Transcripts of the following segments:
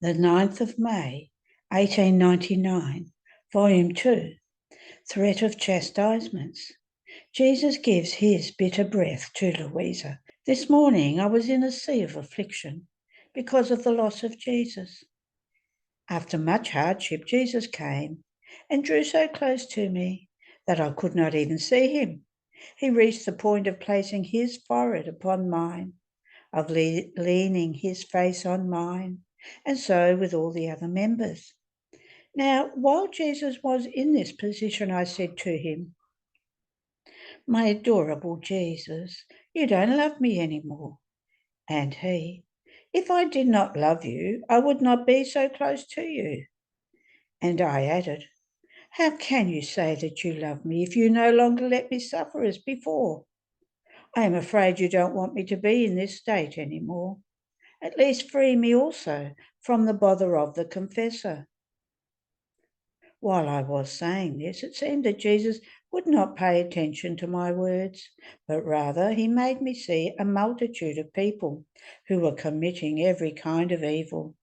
the 9th of May, 1899, Volume 2, Threat of Chastisements. Jesus gives his bitter breath to Louisa. This morning I was in a sea of affliction because of the loss of Jesus. After much hardship, Jesus came and drew so close to me that I could not even see him. He reached the point of placing his forehead upon mine, of leaning his face on mine, and so with all the other members. Now, while Jesus was in this position, I said to him, "My adorable Jesus, you don't love me anymore." And he, "If I did not love you, I would not be so close to you." And I added, "How can you say that you love me if you no longer let me suffer as before? I am afraid you don't want me to be in this state any more. At least free me also from the bother of the confessor." While I was saying this, it seemed that Jesus would not pay attention to my words, but rather he made me see a multitude of people who were committing every kind of evil.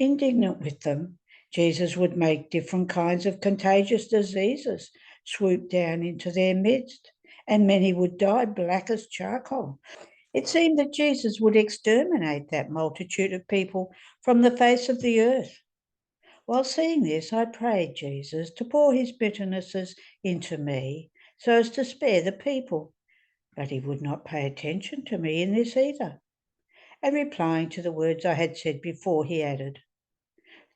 Indignant with them, Jesus would make different kinds of contagious diseases swoop down into their midst, and many would die black as charcoal. It seemed that Jesus would exterminate that multitude of people from the face of the earth. While seeing this, I prayed Jesus to pour his bitternesses into me so as to spare the people, but he would not pay attention to me in this either. And replying to the words I had said before, he added,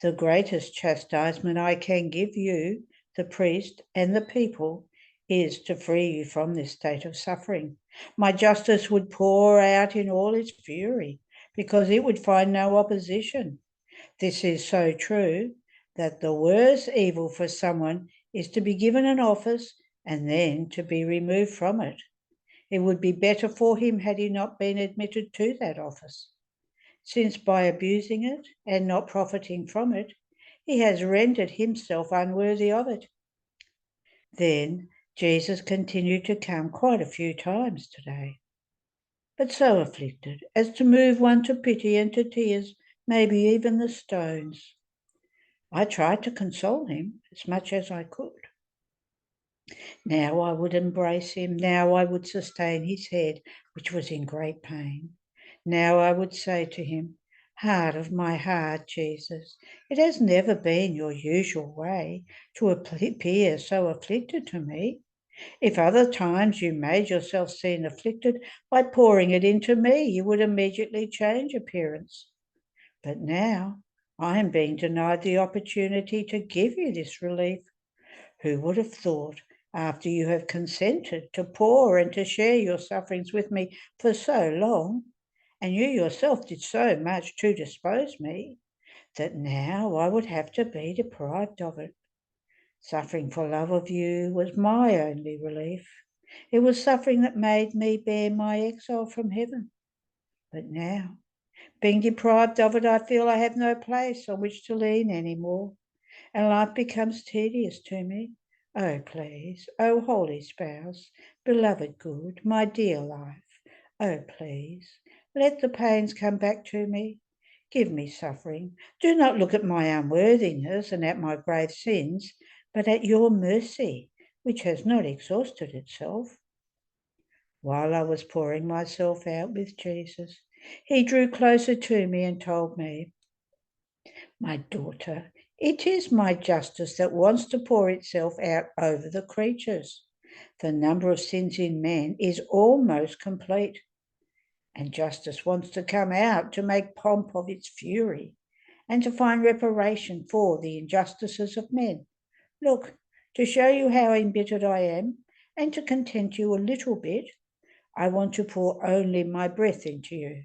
"The greatest chastisement I can give you, the priest and the people, is to free you from this state of suffering. My justice would pour out in all its fury, because it would find no opposition. This is so true that the worst evil for someone is to be given an office and then to be removed from it. It would be better for him had he not been admitted to that office, since by abusing it and not profiting from it, he has rendered himself unworthy of it." Then Jesus continued to come quite a few times today, but so afflicted as to move one to pity and to tears, maybe even the stones. I tried to console him as much as I could. Now I would embrace him. Now I would sustain his head, which was in great pain. Now I would say to him, "Heart of my heart, Jesus, it has never been your usual way to appear so afflicted to me. If other times you made yourself seen afflicted by pouring it into me, you would immediately change appearance. But now I am being denied the opportunity to give you this relief. Who would have thought, after you have consented to pour and to share your sufferings with me for so long, and you yourself did so much to dispose me, that now I would have to be deprived of it? Suffering for love of you was my only relief. It was suffering that made me bear my exile from heaven. But now, being deprived of it, I feel I have no place on which to lean any more, and life becomes tedious to me. Oh, please, oh, holy spouse, beloved good, my dear life, oh, please, let the pains come back to me. Give me suffering. Do not look at my unworthiness and at my grave sins, but at your mercy, which has not exhausted itself." While I was pouring myself out with Jesus, he drew closer to me and told me, "My daughter, it is my justice that wants to pour itself out over the creatures. The number of sins in men is almost complete, and justice wants to come out to make pomp of its fury and to find reparation for the injustices of men. Look, to show you how embittered I am, and to content you a little bit, I want to pour only my breath into you."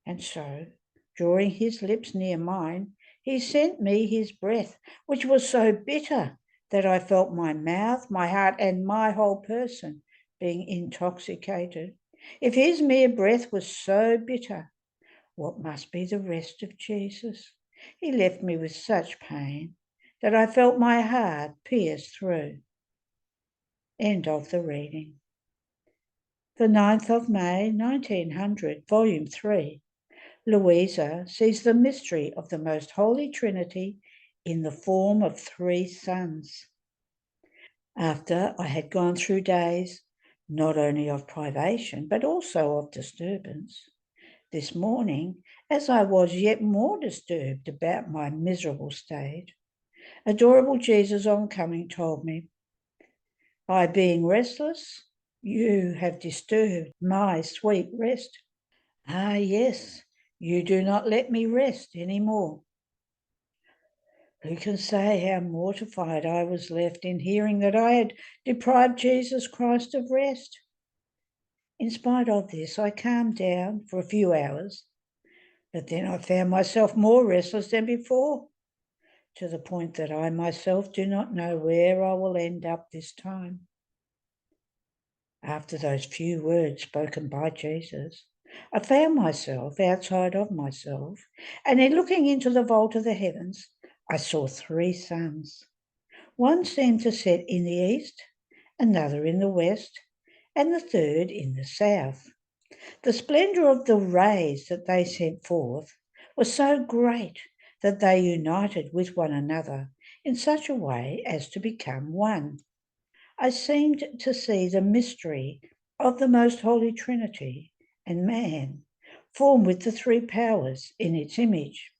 And so, drawing his lips near mine, he sent me his breath, which was so bitter that I felt my mouth, my heart, and my whole person being intoxicated. If his mere breath was so bitter, what must be the rest of Jesus? He left me with such pain that I felt my heart pierce through. End of the reading. The 9th of May, 1900, Volume 3, Louisa sees the mystery of the Most Holy Trinity in the form of three sons. After I had gone through days not only of privation, but also of disturbance, this morning, as I was yet more disturbed about my miserable state, adorable Jesus on coming told me, by being restless, you have disturbed my sweet rest. Ah, yes, you do not let me rest any more. Who can say how mortified I was left in hearing that I had deprived Jesus Christ of rest? In spite of this, I calmed down for a few hours, but then I found myself more restless than before, to the point that I myself do not know where I will end up this time. After those few words spoken by Jesus, I found myself outside of myself, and in looking into the vault of the heavens, I saw three suns. One seemed to set in the east, another in the west, and the third in the south. The splendour of the rays that they sent forth was so great that they united with one another in such a way as to become one. I seemed to see the mystery of the Most Holy Trinity and man, formed with the three powers in its image.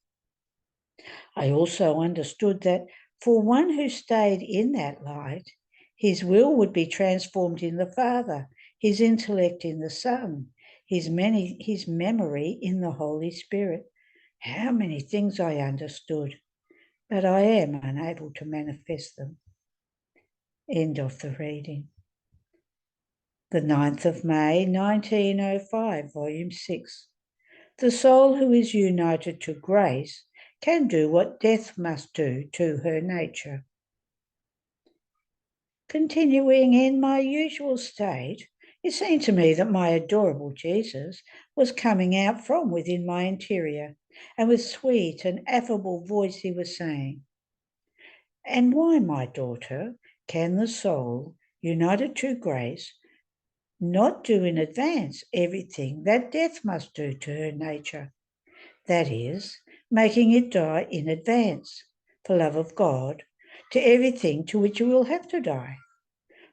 I also understood that for one who stayed in that light, his will would be transformed in the Father, his intellect in the Son, his memory in the Holy Spirit. How many things I understood, but I am unable to manifest them. End of the reading. The 9th of May, 1905, Volume 6. The soul who is united to grace can do what death must do to her nature. Continuing in my usual state, it seemed to me that my adorable Jesus was coming out from within my interior, and with sweet and affable voice he was saying, "And why, my daughter, can the soul, united to grace, not do in advance everything that death must do to her nature? That is, making it die in advance, for love of God, to everything to which it will have to die.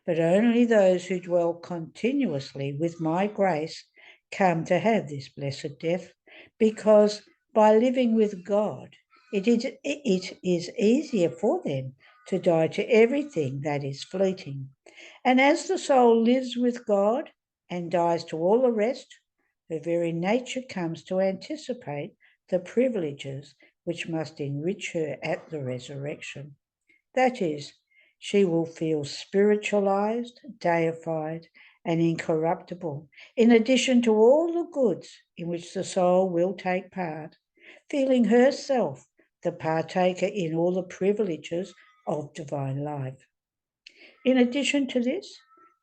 But only those who dwell continuously with my grace come to have this blessed death, because by living with God, it is easier for them to die to everything that is fleeting. And as the soul lives with God and dies to all the rest, her very nature comes to anticipate the privileges which must enrich her at the resurrection. That is, she will feel spiritualized, deified, and incorruptible, in addition to all the goods in which the soul will take part, feeling herself the partaker in all the privileges of divine life. In addition to this,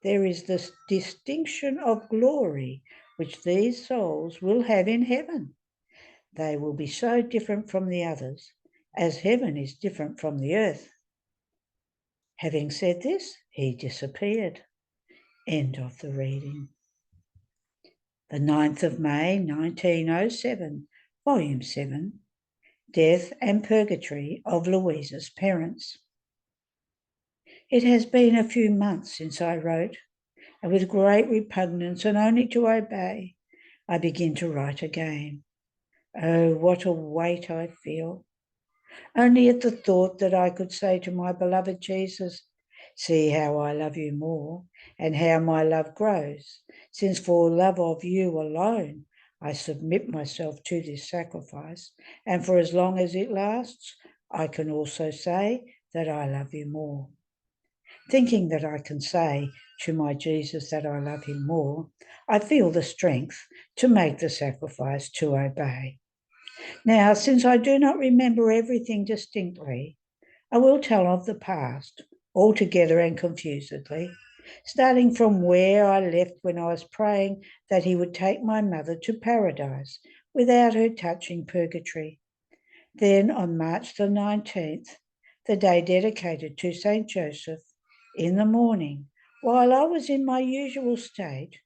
there is this distinction of glory which these souls will have in heaven. They will be so different from the others, as heaven is different from the earth. Having said this, he disappeared. End of the reading. The 9th of May, 1907, Volume 7, Death and Purgatory of Louisa's Parents. It has been a few months since I wrote, and with great repugnance and only to obey, I begin to write again. Oh, what a weight I feel. Only at the thought that I could say to my beloved Jesus, "See how I love you more, and how my love grows, since for love of you alone I submit myself to this sacrifice, and for as long as it lasts, I can also say that I love you more." Thinking that I can say to my Jesus that I love him more, I feel the strength to make the sacrifice to obey. Now, since I do not remember everything distinctly, I will tell of the past, altogether and confusedly, starting from where I left when I was praying that he would take my mother to paradise without her touching purgatory. Then on March the 19th, the day dedicated to St. Joseph, in the morning, while I was in my usual state,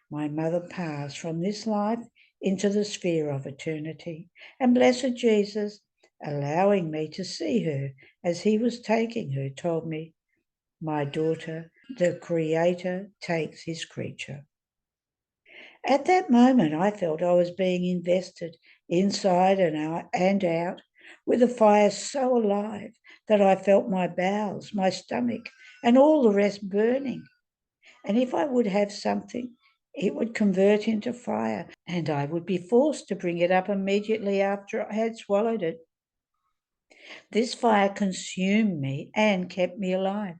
my mother passed from this life into the sphere of eternity, and blessed Jesus, allowing me to see her as he was taking her, told me, "My daughter, the Creator takes his creature." At that moment, I felt I was being invested inside and out with a fire so alive that I felt my bowels, my stomach, and all the rest burning. And if I would have something, it would convert into fire, and I would be forced to bring it up immediately after I had swallowed it. This fire consumed me and kept me alive.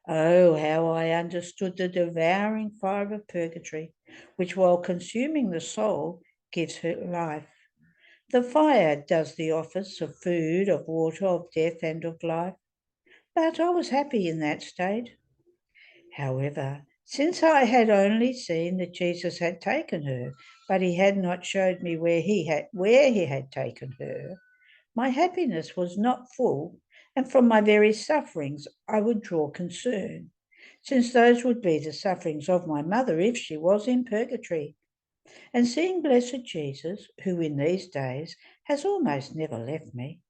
Oh, how I understood the devouring fire of purgatory, which, while consuming the soul, gives her life. The fire does the office of food, of water, of death, and of life. But I was happy in that state. However, since I had only seen that Jesus had taken her, but he had not showed me where he had taken her, my happiness was not full, and from my very sufferings I would draw concern, since those would be the sufferings of my mother if she was in purgatory. And seeing blessed Jesus, who in these days has almost never left me,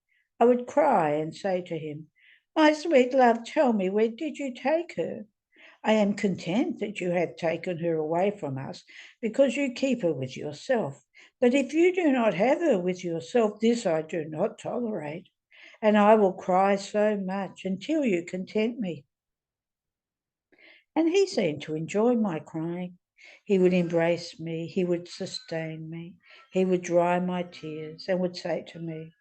I would cry and say to him, "My sweet love, tell me, where did you take her? I am content that you have taken her away from us, because you keep her with yourself. But if you do not have her with yourself, this I do not tolerate, and I will cry so much until you content me." And he seemed to enjoy my crying. He would embrace me, he would sustain me, he would dry my tears, and would say to me,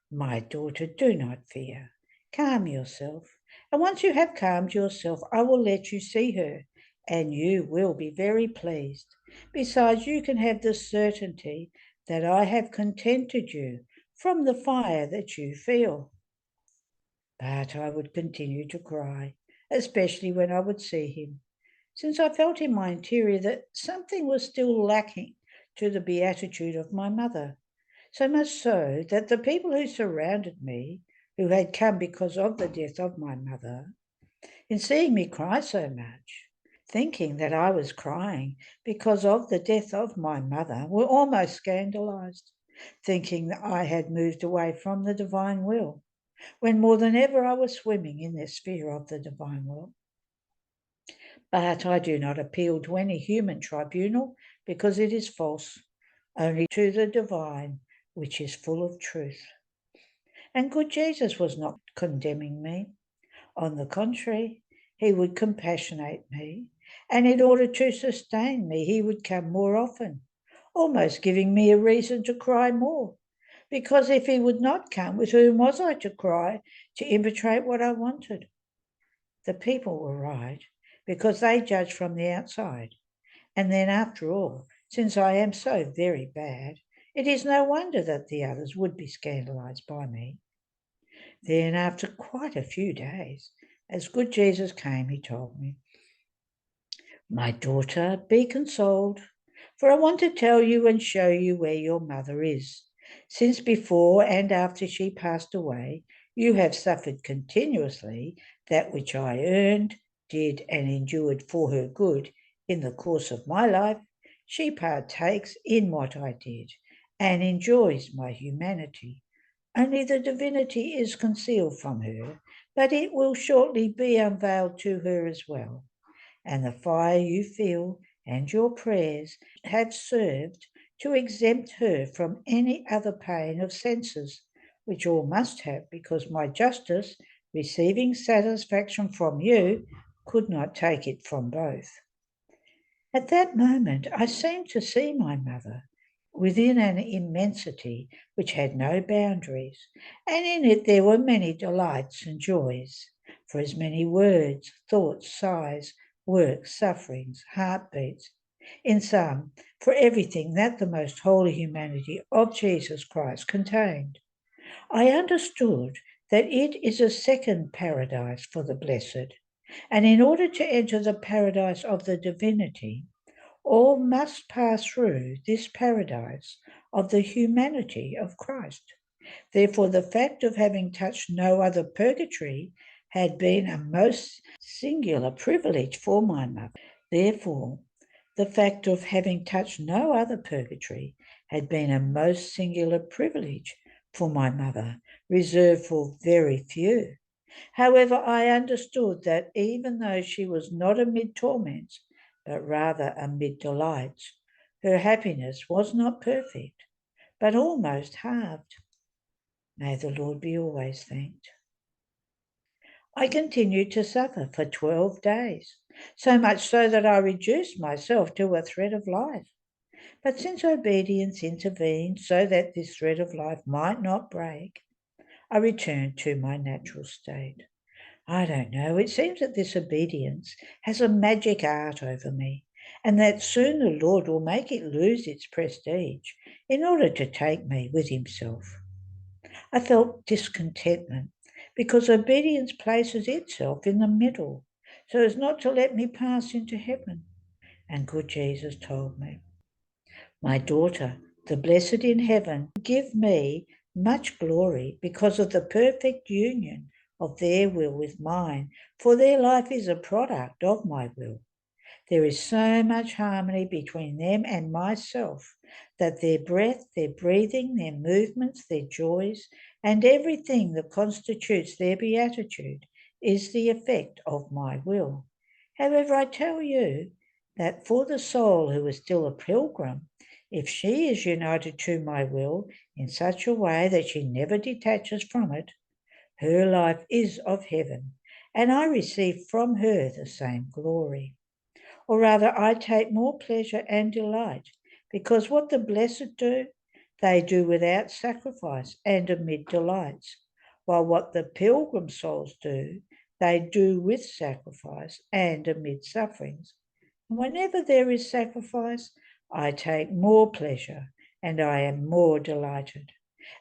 "My daughter, do not fear. Calm yourself. And once you have calmed yourself, I will let you see her, and you will be very pleased. Besides, you can have the certainty that I have contented you from the fire that you feel." But I would continue to cry, especially when I would see him, since I felt in my interior that something was still lacking to the beatitude of my mother. So much so that the people who surrounded me, who had come because of the death of my mother, in seeing me cry so much, thinking that I was crying because of the death of my mother, were almost scandalized, thinking that I had moved away from the divine will, when more than ever I was swimming in this sphere of the divine will. But I do not appeal to any human tribunal, because it is false, only to the divine, which is full of truth. And good Jesus was not condemning me. On the contrary, he would compassionate me, and in order to sustain me, he would come more often, almost giving me a reason to cry more. Because if he would not come, with whom was I to cry to impetrate what I wanted? The people were right, because they judged from the outside. And then, after all, since I am so very bad, it is no wonder that the others would be scandalized by me. Then, after quite a few days, as good Jesus came, he told me, "My daughter, be consoled, for I want to tell you and show you where your mother is. Since before and after she passed away, you have suffered continuously that which I earned, did, and endured for her good in the course of my life. She partakes in what I did and enjoys my humanity. Only the divinity is concealed from her, but it will shortly be unveiled to her as well. And the fire you feel and your prayers have served to exempt her from any other pain of senses, which all must have, because my justice, receiving satisfaction from you, could not take it from both." At that moment, I seemed to see my mother within an immensity which had no boundaries, and in it there were many delights and joys, for as many words, thoughts, sighs, works, sufferings, heartbeats, in sum, for everything that the most holy humanity of Jesus Christ contained. I understood that it is a second paradise for the blessed, and in order to enter the paradise of the divinity, all must pass through this paradise of the humanity of Christ. Therefore, the fact of having touched no other purgatory had been a most singular privilege for my mother. Therefore, The fact of having touched no other purgatory had been a most singular privilege for my mother, reserved for very few. However, I understood that even though she was not amid torments, but rather amid delights, her happiness was not perfect, but almost halved. May the Lord be always thanked. I continued to suffer for 12 days, so much so that I reduced myself to a thread of life. But since obedience intervened so that this thread of life might not break, I returned to my natural state. I don't know, it seems that this obedience has a magic art over me, and that soon the Lord will make it lose its prestige in order to take me with himself. I felt discontentment because obedience places itself in the middle so as not to let me pass into heaven. And good Jesus told me, "My daughter, the blessed in heaven give me much glory because of the perfect union of their will with mine, for their life is a product of my will. There is so much harmony between them and myself that their breath, their breathing, their movements, their joys, and everything that constitutes their beatitude is the effect of my will. However, I tell you that for the soul who is still a pilgrim, if she is united to my will in such a way that she never detaches from it, her life is of heaven, and I receive from her the same glory. Or rather, I take more pleasure and delight, because what the blessed do, they do without sacrifice and amid delights, while what the pilgrim souls do, they do with sacrifice and amid sufferings. And whenever there is sacrifice, I take more pleasure and I am more delighted.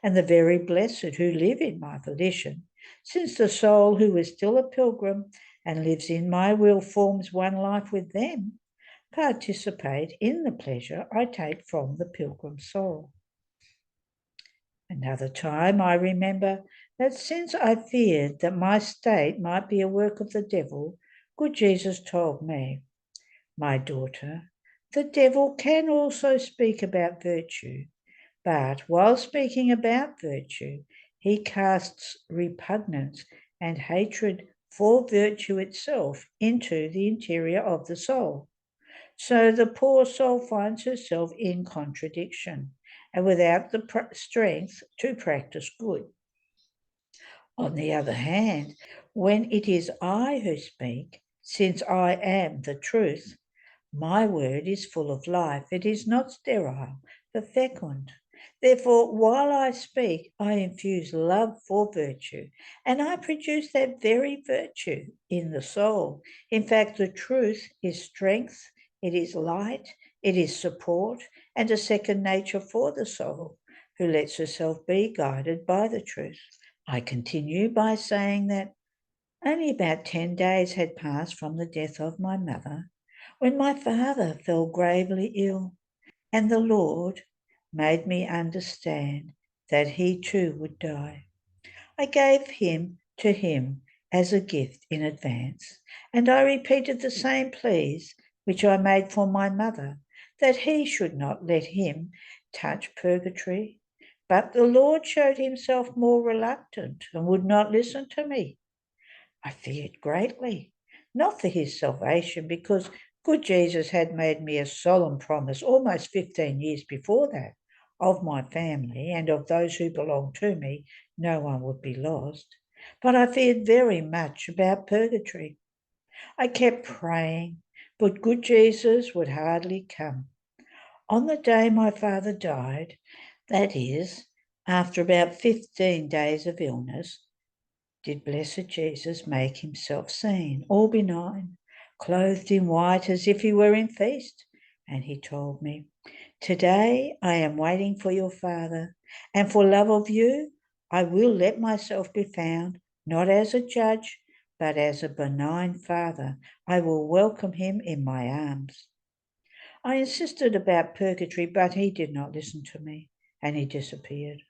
And the very blessed who live in my volition, since the soul who is still a pilgrim and lives in my will forms one life with them, participate in the pleasure I take from the pilgrim soul. Another time I remember that since I feared that my state might be a work of the devil, good Jesus told me, "My daughter, the devil can also speak about virtue, but while speaking about virtue, he casts repugnance and hatred for virtue itself into the interior of the soul. So the poor soul finds herself in contradiction and without the strength to practice good. On the other hand, when it is I who speak, since I am the truth, my word is full of life. It is not sterile, but fecund. Therefore, while I speak, I infuse love for virtue, and I produce that very virtue in the soul. In fact, the truth is strength, it is light, it is support, and a second nature for the soul, who lets herself be guided by the truth. I continue by saying that only about 10 days had passed from the death of my mother when my father fell gravely ill, and the Lord made me understand that he too would die. I gave him to him as a gift in advance, and I repeated the same pleas which I made for my mother, that he should not let him touch purgatory. But the Lord showed himself more reluctant and would not listen to me. I feared greatly, not for his salvation, because good Jesus had made me a solemn promise almost 15 years before that of my family and of those who belonged to me, no one would be lost. But I feared very much about purgatory. I kept praying, but good Jesus would hardly come. On the day my father died, that is, after about 15 days of illness, did blessed Jesus make himself seen, all benign, clothed in white as if he were in feast. And he told me, "Today I am waiting for your father, and for love of you, I will let myself be found, not as a judge, but as a benign father. I will welcome him in my arms." I insisted about purgatory, but he did not listen to me, and he disappeared.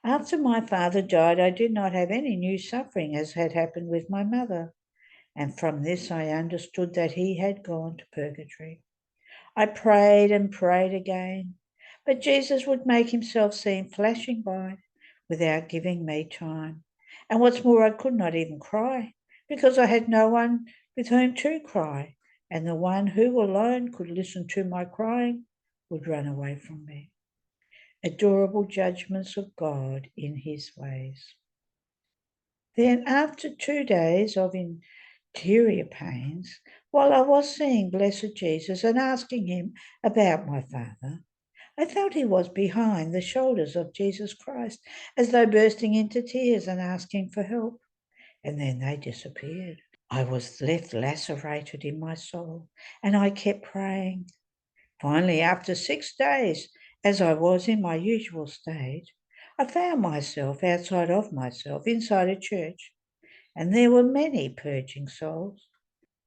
After my father died, I did not have any new suffering, as had happened with my mother, and from this I understood that he had gone to purgatory. I prayed and prayed again, but Jesus would make himself seem flashing by without giving me time. And what's more, I could not even cry because I had no one with whom to cry, and the one who alone could listen to my crying would run away from me. Adorable judgments of God in his ways. Then, after 2 days of interior pains, while I was seeing Blessed Jesus and asking him about my father, I felt he was behind the shoulders of Jesus Christ, as though bursting into tears and asking for help. And then they disappeared. I was left lacerated in my soul, and I kept praying. Finally, after 6 days, as I was in my usual state, I found myself outside of myself, inside a church, and there were many purging souls.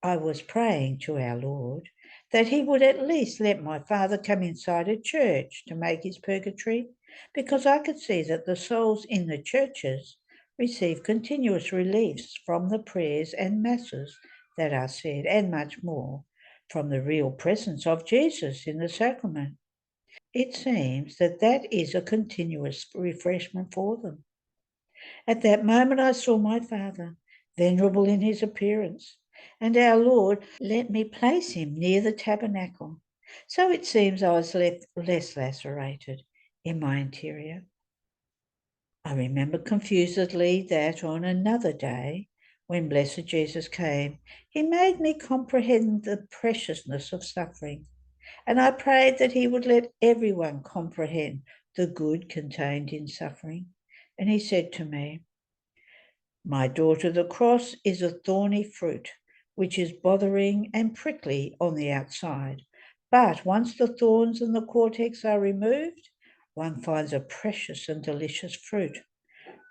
I was praying to our Lord that he would at least let my father come inside a church to make his purgatory, because I could see that the souls in the churches receive continuous reliefs from the prayers and masses that are said, and much more from the real presence of Jesus in the sacrament. It seems that that is a continuous refreshment for them. At that moment I saw my father, venerable in his appearance, and our Lord let me place him near the tabernacle. So it seems I was left less lacerated in my interior. I remember confusedly that on another day, when Blessed Jesus came, he made me comprehend the preciousness of suffering, and I prayed that he would let everyone comprehend the good contained in suffering. And he said to me, "My daughter, the cross is a thorny fruit, which is bothering and prickly on the outside. But once the thorns and the cortex are removed, one finds a precious and delicious fruit.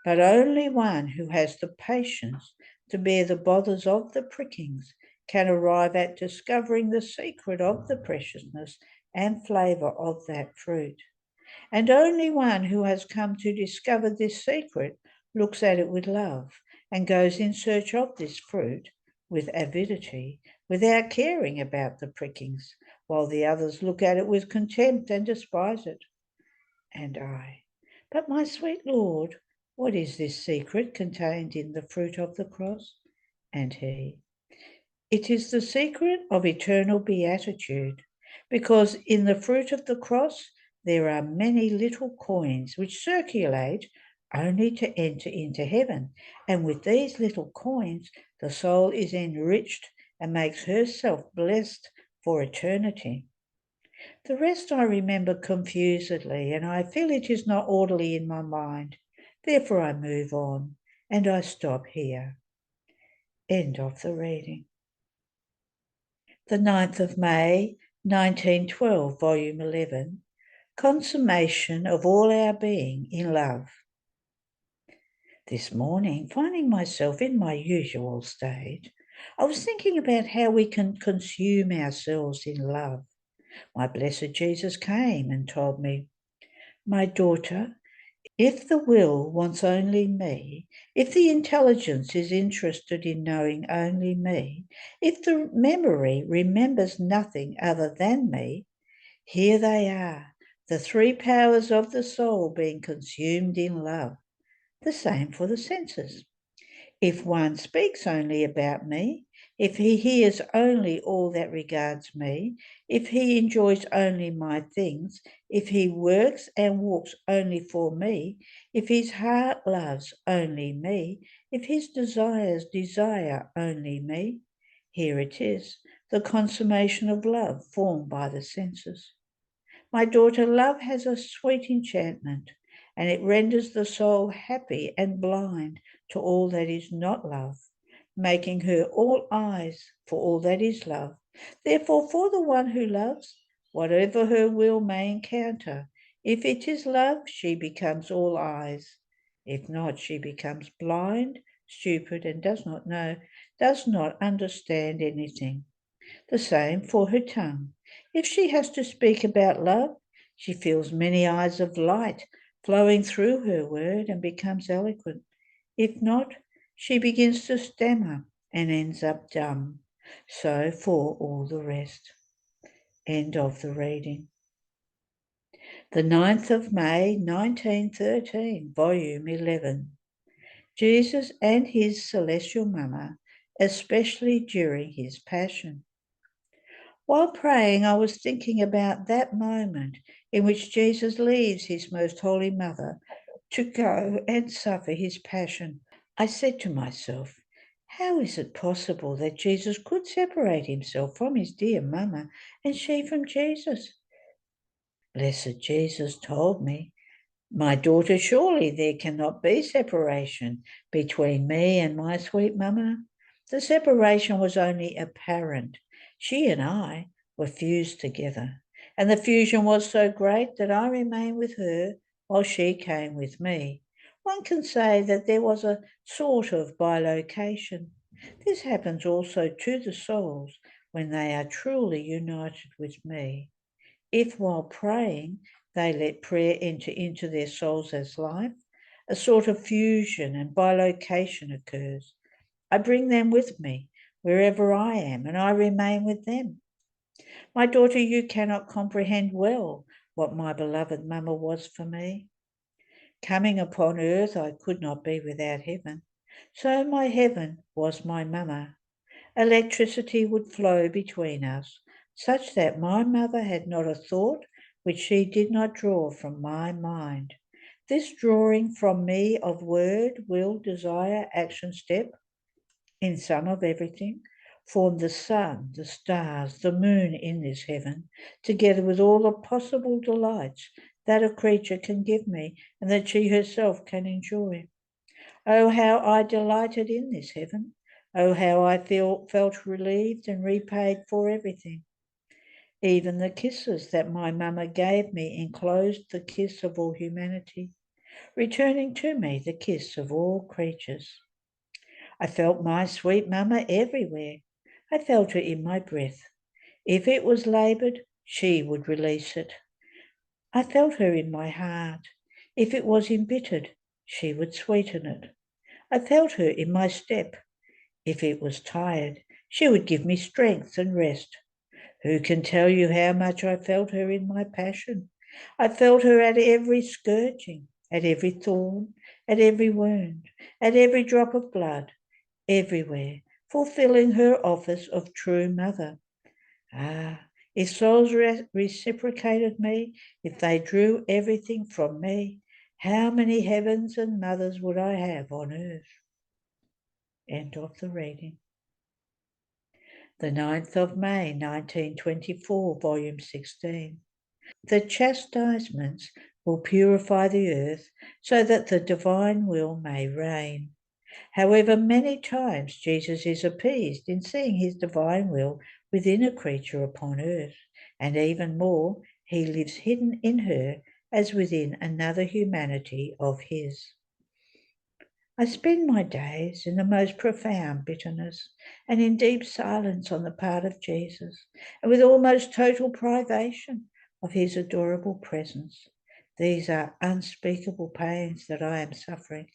But only one who has the patience to bear the bothers of the prickings can arrive at discovering the secret of the preciousness and flavour of that fruit. And only one who has come to discover this secret looks at it with love and goes in search of this fruit with avidity, without caring about the prickings, while the others look at it with contempt and despise it." And I, "But my sweet Lord, what is this secret contained in the fruit of the cross?" And he, "It is the secret of eternal beatitude, because in the fruit of the cross there are many little coins which circulate only to enter into heaven, and with these little coins the soul is enriched and makes herself blessed for eternity." The rest I remember confusedly, and I feel it is not orderly in my mind. Therefore I move on, and I stop here. End of the reading. The 9th of May, 1912, Volume 11, Consummation of All Our Being in Love. This morning, finding myself in my usual state, I was thinking about how we can consume ourselves in love. My blessed Jesus came and told me, "My daughter, if the will wants only me, if the intelligence is interested in knowing only me, if the memory remembers nothing other than me, here they are, the three powers of the soul being consumed in love. The same for the senses. If one speaks only about me, if he hears only all that regards me, if he enjoys only my things, if he works and walks only for me, if his heart loves only me, if his desires desire only me, here it is, the consummation of love formed by the senses. My daughter, love has a sweet enchantment, and it renders the soul happy and blind to all that is not love, making her all eyes for all that is love. Therefore, for the one who loves, whatever her will may encounter, if it is love, she becomes all eyes. If not, she becomes blind, stupid, and does not understand anything. The same for her tongue. If she has to speak about love, she feels many eyes of light flowing through her word and becomes eloquent. If not, she begins to stammer and ends up dumb. So for all the rest. End of the reading. The 9th of May, 1913, Volume 11. Jesus and his celestial mama, especially during his passion. While praying, I was thinking about that moment in which Jesus leaves his most holy mother to go and suffer his passion. I said to myself, how is it possible that Jesus could separate himself from his dear mama and she from Jesus? Blessed Jesus told me, my daughter, surely there cannot be separation between me and my sweet mama. The separation was only apparent. She and I were fused together, and the fusion was so great that I remained with her while she came with me. One can say that there was a sort of bilocation. This happens also to the souls when they are truly united with me. If while praying they let prayer enter into their souls as life, a sort of fusion and bilocation occurs. I bring them with me wherever I am, and I remain with them. My daughter, you cannot comprehend well what my beloved mama was for me. Coming upon earth, I could not be without heaven, so my heaven was my mama. Electricity would flow between us, such that my mother had not a thought which she did not draw from my mind. This drawing from me of word, will, desire, action, step, in sum of everything, formed the sun, the stars, the moon in this heaven, together with all the possible delights that a creature can give me and that she herself can enjoy. Oh, how I delighted in this heaven! Oh, how I felt relieved and repaid for everything. Even the kisses that my mama gave me enclosed the kiss of all humanity, returning to me the kiss of all creatures. I felt my sweet mama everywhere. I felt her in my breath. If it was laboured, she would release it. I felt her in my heart. If it was embittered, she would sweeten it. I felt her in my step. If it was tired, she would give me strength and rest. Who can tell you how much I felt her in my passion? I felt her at every scourging, at every thorn, at every wound, at every drop of blood, everywhere, fulfilling her office of true mother. Ah, if souls reciprocated me, if they drew everything from me, how many heavens and mothers would I have on earth? End of the reading. The 9th of May, 1924, Volume 16. The chastisements will purify the earth so that the divine will may reign. However, many times Jesus is appeased in seeing his divine will within a creature upon earth, and even more, he lives hidden in her as within another humanity of his. I spend my days in the most profound bitterness and in deep silence on the part of Jesus, and with almost total privation of his adorable presence. These are unspeakable pains that I am suffering,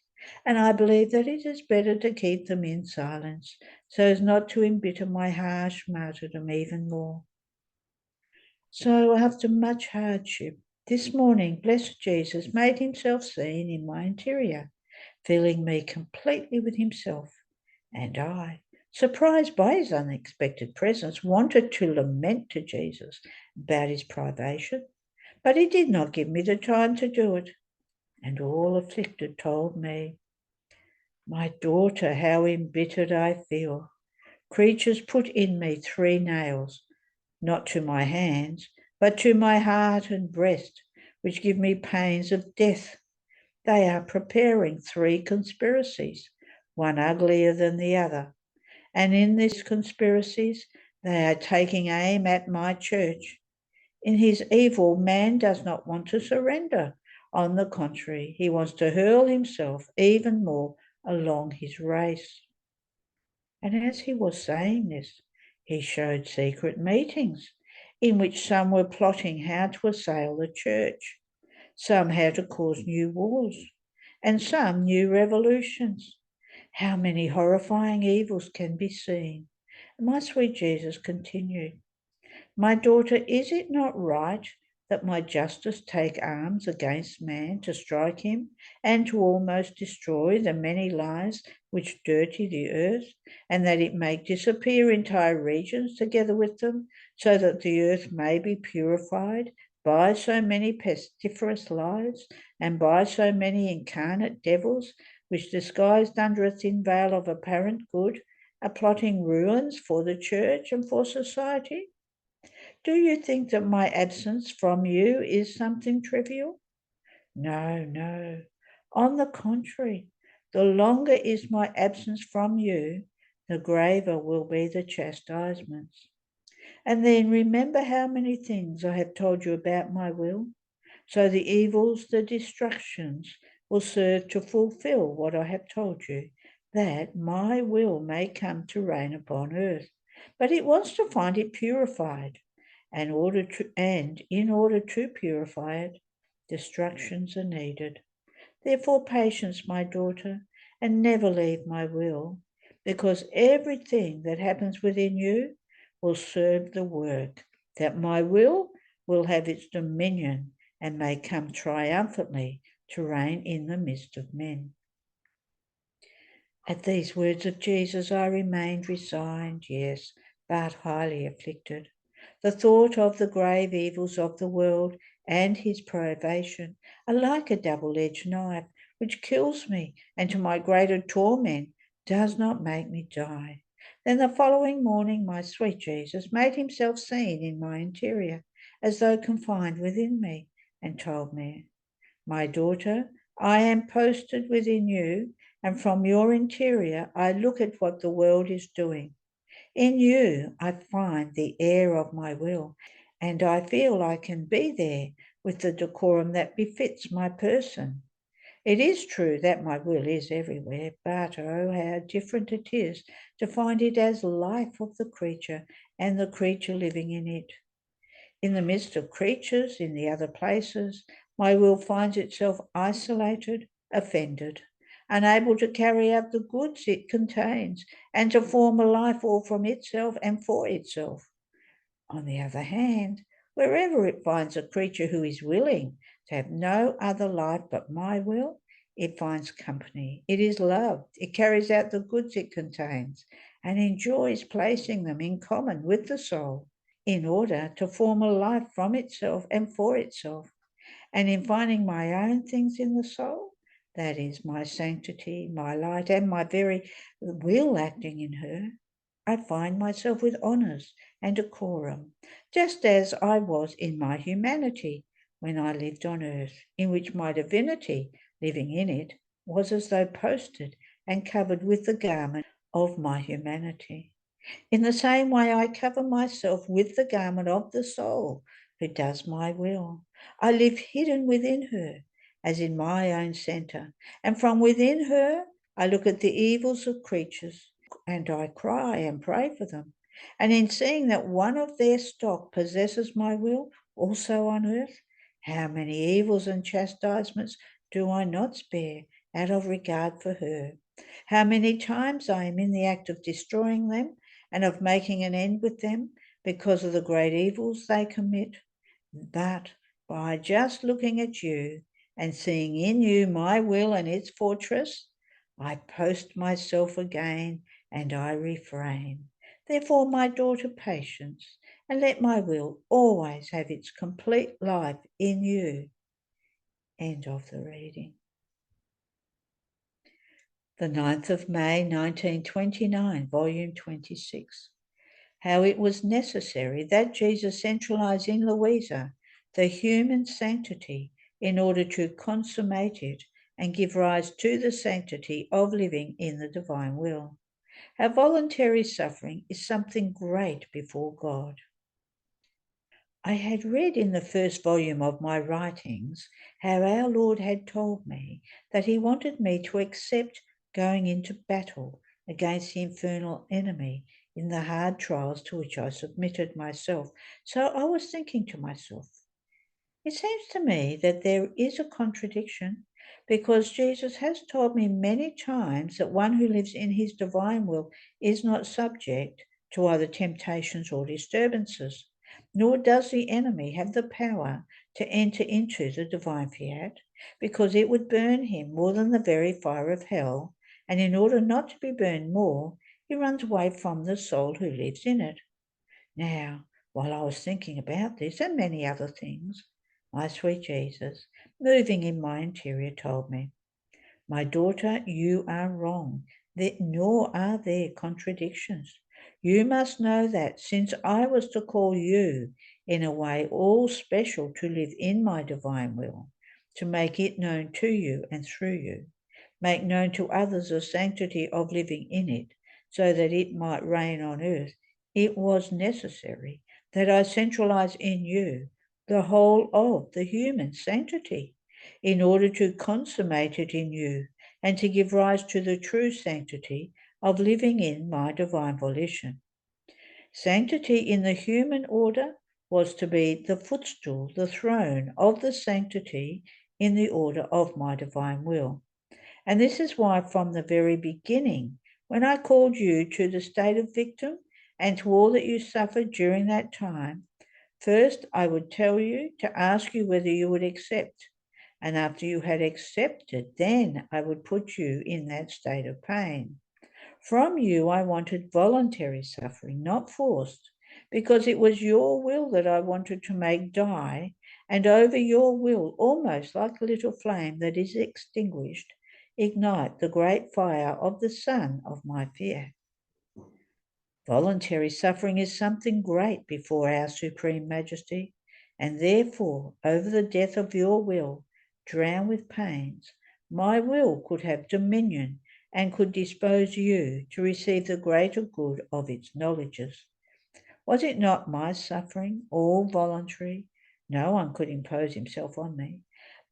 and I believe that it is better to keep them in silence so as not to embitter my harsh martyrdom even more. So after much hardship, this morning, blessed Jesus made himself seen in my interior, filling me completely with himself, and I, surprised by his unexpected presence, wanted to lament to Jesus about his privation, but he did not give me the time to do it, and all afflicted told me, my daughter, how embittered I feel. Creatures put in me 3 nails, not to my hands, but to my heart and breast, which give me pains of death. They are preparing 3 conspiracies, one uglier than the other. And in these conspiracies, they are taking aim at my church. In his evil, man does not want to surrender. On the contrary, he wants to hurl himself even more along his race. And as he was saying this, he showed secret meetings in which some were plotting how to assail the church, some how to cause new wars, and some new revolutions. How many horrifying evils can be seen? And my sweet Jesus continued, My daughter, is it not right that my justice take arms against man to strike him and to almost destroy the many lives which dirty the earth, and that it may disappear entire regions together with them, so that the earth may be purified by so many pestiferous lives and by so many incarnate devils, which, disguised under a thin veil of apparent good, are plotting ruins for the church and for society? Do you think that my absence from you is something trivial? No, no. On the contrary, the longer is my absence from you, the graver will be the chastisements. And then remember how many things I have told you about my will. So the evils, the destructions, will serve to fulfill what I have told you, that my will may come to reign upon earth. But it wants to find it purified, and in order to purify it, destructions are needed. Therefore, patience, my daughter, and never leave my will, because everything that happens within you will serve the work, that my will have its dominion and may come triumphantly to reign in the midst of men. At these words of Jesus, I remained resigned, yes, but highly afflicted. The thought of the grave evils of the world and his privation are like a double-edged knife, which kills me, and to my greater torment does not make me die. Then the following morning, my sweet Jesus made himself seen in my interior, as though confined within me, and told me, my daughter, I am posted within you, and from your interior I look at what the world is doing. In you I find the heir of my will, and I feel I can be there with the decorum that befits my person. It is true that my will is everywhere, but oh, how different it is to find it as life of the creature and the creature living in it. In the midst of creatures in the other places, my will finds itself isolated, offended, unable to carry out the goods it contains and to form a life all from itself and for itself. On the other hand, wherever it finds a creature who is willing to have no other life but my will, it finds company, it is loved, it carries out the goods it contains, and enjoys placing them in common with the soul in order to form a life from itself and for itself. And in finding my own things in the soul, that is my sanctity, my light, and my very will acting in her, I find myself with honours and decorum, just as I was in my humanity when I lived on earth, in which my divinity, living in it, was as though posted and covered with the garment of my humanity. In the same way, I cover myself with the garment of the soul who does my will. I live hidden within her, as in my own centre, and from within her I look at the evils of creatures, and I cry and pray for them. And in seeing that one of their stock possesses my will also on earth, how many evils and chastisements do I not spare out of regard for her? How many times I am in the act of destroying them and of making an end with them because of the great evils they commit. But by just looking at you and seeing in you my will and its fortress, I post myself again and I refrain. Therefore, my daughter, patience, and let my will always have its complete life in you. End of the reading. The 9th of May, 1929, Volume 26. How it was necessary that Jesus centralize in Louisa the human sanctity in order to consummate it and give rise to the sanctity of living in the divine will. How voluntary suffering is something great before God. I had read in the first volume of my writings how our Lord had told me that he wanted me to accept going into battle against the infernal enemy in the hard trials to which I submitted myself. So I was thinking to myself, it seems to me that there is a contradiction, because Jesus has told me many times that one who lives in his divine will is not subject to either temptations or disturbances. nor does the enemy have the power to enter into the divine fiat, because it would burn him more than the very fire of hell, and in order not to be burned more, he runs away from the soul who lives in it. Now, while I was thinking about this and many other things, my sweet Jesus, moving in my interior, told me, "My daughter, you are wrong, nor are there contradictions. You must know that since I was to call you in a way all special to live in my divine will, to make it known to you and through you, make known to others the sanctity of living in it, so that it might reign on earth, it was necessary that I centralize in you the whole of the human sanctity, in order to consummate it in you and to give rise to the true sanctity of living in my divine volition. Sanctity in the human order was to be the footstool, the throne of the sanctity in the order of my divine will. And this is why from the very beginning, when I called you to the state of victim and to all that you suffered during that time, first I would tell you to ask you whether you would accept. And after you had accepted, then I would put you in that state of pain. From you I wanted voluntary suffering, not forced, because it was your will that I wanted to make die, and over your will, almost like a little flame that is extinguished, ignite the great fire of the sun of my fiat. Voluntary suffering is something great before our Supreme Majesty, and therefore, over the death of your will, drowned with pains, my will could have dominion and could dispose you to receive the greater good of its knowledges. Was it not my suffering, all voluntary, no one could impose himself on me,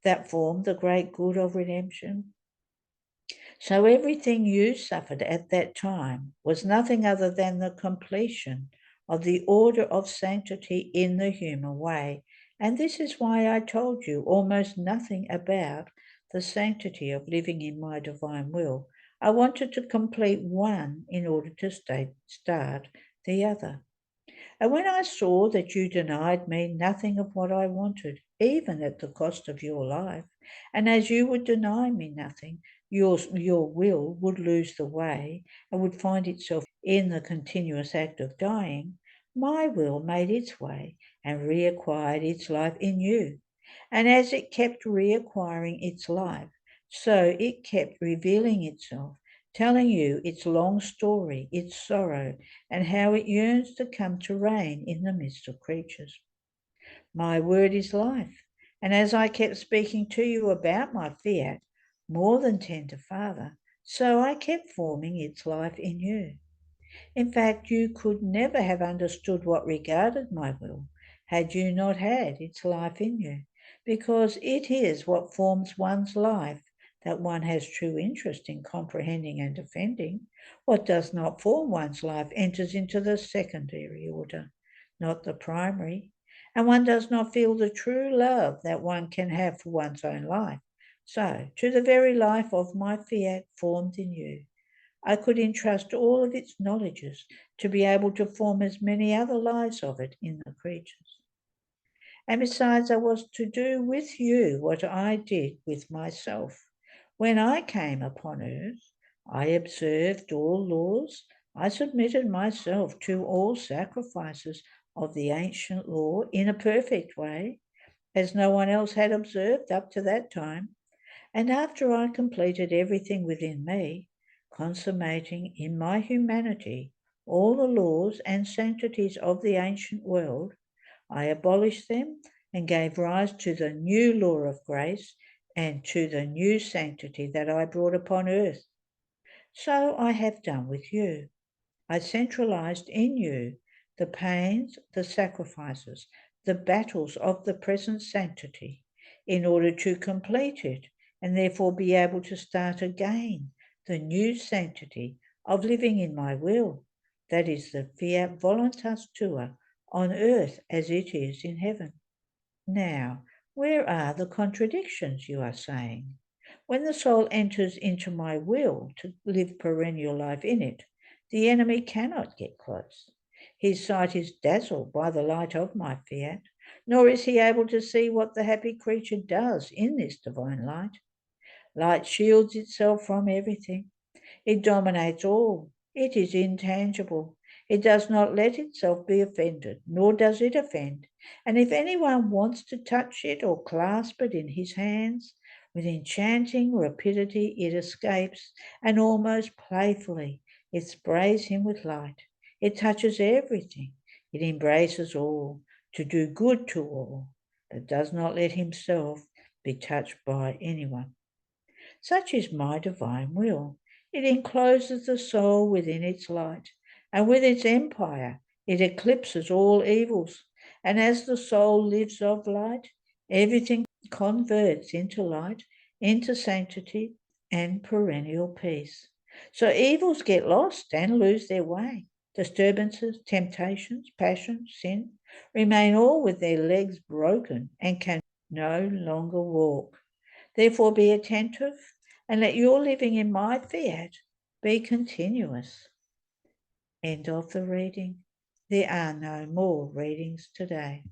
that formed the great good of redemption? So everything you suffered at that time was nothing other than the completion of the order of sanctity in the human way. And this is why I told you almost nothing about the sanctity of living in my divine will. I wanted to complete one in order to start the other. And when I saw that you denied me nothing of what I wanted, even at the cost of your life, and as you would deny me nothing, your will would lose the way and would find itself in the continuous act of dying, my will made its way and reacquired its life in you. And as it kept reacquiring its life, so it kept revealing itself, telling you its long story, its sorrow, and how it yearns to come to reign in the midst of creatures. My word is life, and as I kept speaking to you about my fiat, more than tender Father, so I kept forming its life in you. In fact, you could never have understood what regarded my will had you not had its life in you, because it is what forms one's life that one has true interest in comprehending and defending. What does not form one's life enters into the secondary order, not the primary, and one does not feel the true love that one can have for one's own life. So, to the very life of my fiat formed in you, I could entrust all of its knowledges to be able to form as many other lives of it in the creatures. And besides, I was to do with you what I did with myself. When I came upon earth, I observed all laws. I submitted myself to all sacrifices of the ancient law in a perfect way, as no one else had observed up to that time. And after I completed everything within me, consummating in my humanity all the laws and sanctities of the ancient world, I abolished them and gave rise to the new law of grace and to the new sanctity that I brought upon earth. So I have done with you. I centralized in you the pains, the sacrifices, the battles of the present sanctity, in order to complete it and therefore be able to start again the new sanctity of living in my will, that is the fiat voluntas tua, on earth as it is in heaven. Now, where are the contradictions, you are saying? When the soul enters into my will to live perennial life in it, the enemy cannot get close. His sight is dazzled by the light of my fiat, nor is he able to see what the happy creature does in this divine light. Light shields itself from everything. It dominates all. It is intangible. It does not let itself be offended, nor does it offend. And if anyone wants to touch it or clasp it in his hands, with enchanting rapidity it escapes, and almost playfully it sprays him with light. It touches everything. It embraces all, to do good to all, but does not let himself be touched by anyone. Such is my divine will. It encloses the soul within its light, and with its empire it eclipses all evils. And as the soul lives of light, everything converts into light, into sanctity and perennial peace. So evils get lost and lose their way. Disturbances, temptations, passion, sin remain all with their legs broken and can no longer walk. Therefore be attentive and let your living in my fiat be continuous. End of the reading. There are no more readings today.